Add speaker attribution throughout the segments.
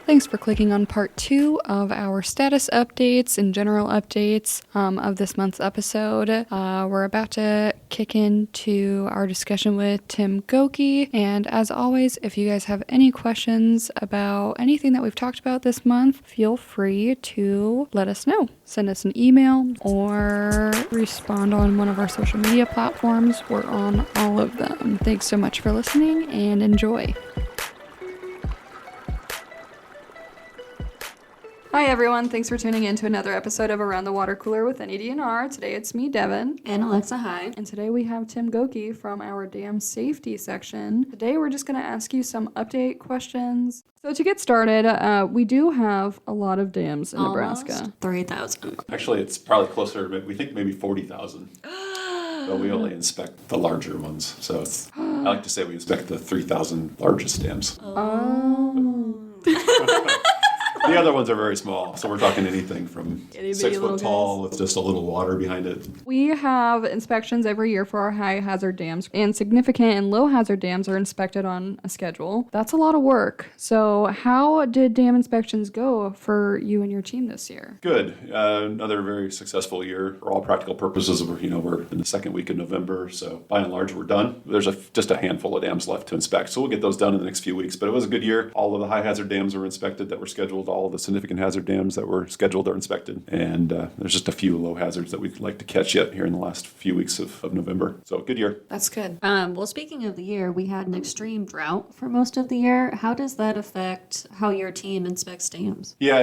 Speaker 1: Thanks for clicking on part 2 of our status updates and general updates of this month's episode. We're about to kick into our discussion with Tim Gokie. And as always, if you guys have any questions about anything that we've talked about this month, feel free to let us know. Send us an email or respond on one of our social media platforms. We're on all of them. Thanks so much for listening and enjoy. Hi everyone, thanks for tuning in to another episode of Around the Water Cooler with any DNR. Today it's me, Devin.
Speaker 2: And Alexa, hi.
Speaker 1: And today we have Tim Gokie from our dam safety section. Today we're just going to ask you some update questions. So to get started, we do have a lot of dams in Nebraska.
Speaker 2: 3,000.
Speaker 3: Actually, it's probably closer to, we think maybe 40,000. But we only inspect the larger ones. So I like to say we inspect the 3,000 largest dams. The other ones are very small, so we're talking anything from 6 foot tall with just a little water behind it.
Speaker 1: We have inspections every year for our high hazard dams, and significant and low hazard dams are inspected on a schedule. That's a lot of work. So how did dam inspections go for you and your team this year?
Speaker 3: Good. Another very successful year for all practical purposes. We're in the second week of November, so by and large we're done. There's just a handful of dams left to inspect, so we'll get those done in the next few weeks. But it was a good year. All of the high hazard dams were inspected that were scheduled. All of the significant hazard dams that were scheduled are inspected. And there's just a few low hazards that we'd like to catch yet here in the last few weeks of November. So good year.
Speaker 2: That's good. Well, speaking of the year, we had an extreme drought for most of the year. How does that affect how your team inspects dams?
Speaker 3: Yeah,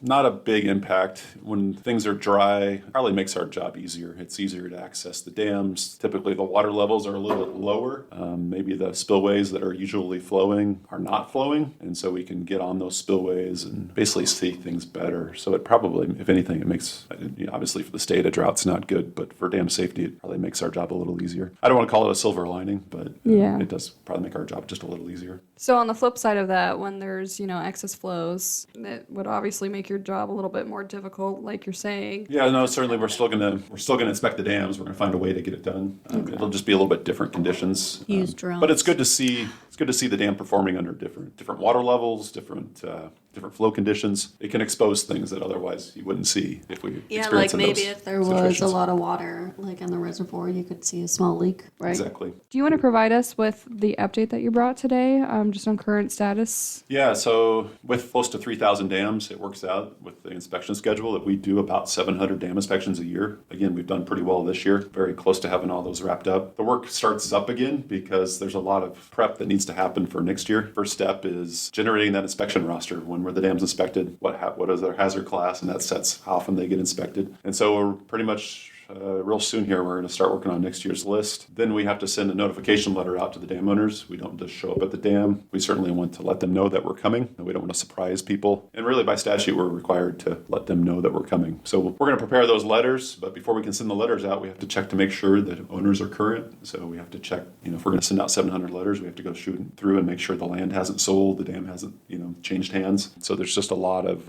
Speaker 3: not a big impact. When things are dry, it probably makes our job easier. It's easier to access the dams. Typically the water levels are a little bit lower. Maybe the spillways that are usually flowing are not flowing. And so we can get on those spillways and basically see things better. So it probably, if anything, it makes, obviously for the state, a drought's not good, but for dam safety, it probably makes our job a little easier. I don't want to call it a silver lining, but it does probably make our job just a little easier.
Speaker 1: So on the flip side of that, when there's, excess flows, it would obviously make your job a little bit more difficult, like you're saying.
Speaker 3: Yeah, no, certainly we're still gonna inspect the dams. We're gonna find a way to get it done. It'll just be a little bit different conditions.
Speaker 2: Use drones.
Speaker 3: But it's good to see the dam performing under different water levels, different flow conditions. It can expose things that otherwise you wouldn't see if we experience
Speaker 2: like maybe if there was a lot of water like in the reservoir, you could see a small leak.
Speaker 1: Right.
Speaker 3: Exactly.
Speaker 1: Do you want to provide us with the update that you brought today, just on current status?
Speaker 3: Yeah, so with close to 3,000 dams, it works out with the inspection schedule that we do about 700 dam inspections a year. Again, we've done pretty well this year, very close to having all those wrapped up. The work starts up again because there's a lot of prep that needs to happen for next year. First step is generating that inspection roster. When were the dams inspected? What is their hazard class? And that sets how often they get inspected. And so we're pretty much real soon here, we're going to start working on next year's list. Then we have to send a notification letter out to the dam owners. We don't just show up at the dam. We certainly want to let them know that we're coming, and we don't want to surprise people. And really, by statute, we're required to let them know that we're coming. So we're going to prepare those letters, but before we can send the letters out, we have to check to make sure that owners are current. So we have to check, if we're going to send out 700 letters, we have to go shoot through and make sure the land hasn't sold, the dam hasn't, changed hands. So there's just a lot of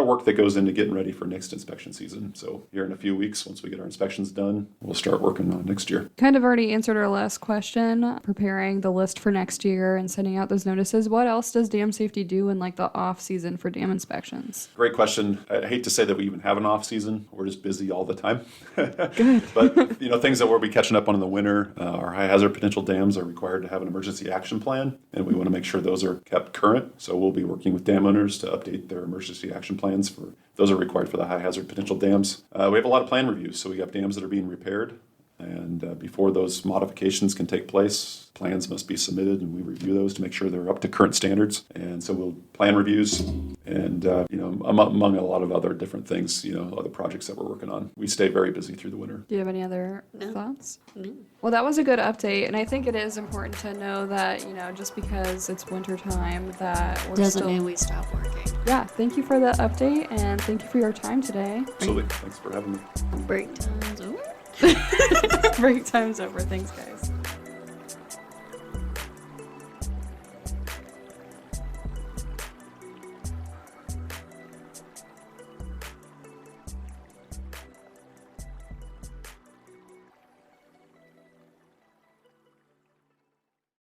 Speaker 3: work that goes into getting ready for next inspection season. So here in a few weeks, once we get our inspections done, we'll start working on next year.
Speaker 1: Kind of already answered our last question, preparing the list for next year and sending out those notices. What else does dam safety do in the off season for dam inspections?
Speaker 3: Great question. I hate to say that we even have an off season. We're just busy all the time.
Speaker 1: Good.
Speaker 3: But things that we'll be catching up on in the winter, our high hazard potential dams are required to have an emergency action plan, and we want to make sure those are kept current. So we'll be working with dam owners to update their emergency action plans for those are required for the high hazard potential dams. We have a lot of plan reviews, so we have dams that are being repaired, and before those modifications can take place, plans must be submitted, and we review those to make sure they're up to current standards. And so we'll plan reviews, and among a lot of other different things, other projects that we're working on. We stay very busy through the winter.
Speaker 1: Do you have any other thoughts?
Speaker 2: No.
Speaker 1: Well, that was a good update, and I think it is important to know that just because it's winter time, that we're
Speaker 2: doesn't mean we stop working.
Speaker 1: Yeah, thank you for the update, and thank you for your time today.
Speaker 3: Absolutely. Thanks for having me.
Speaker 2: Break time's over.
Speaker 1: Break time's over. Thanks, guys.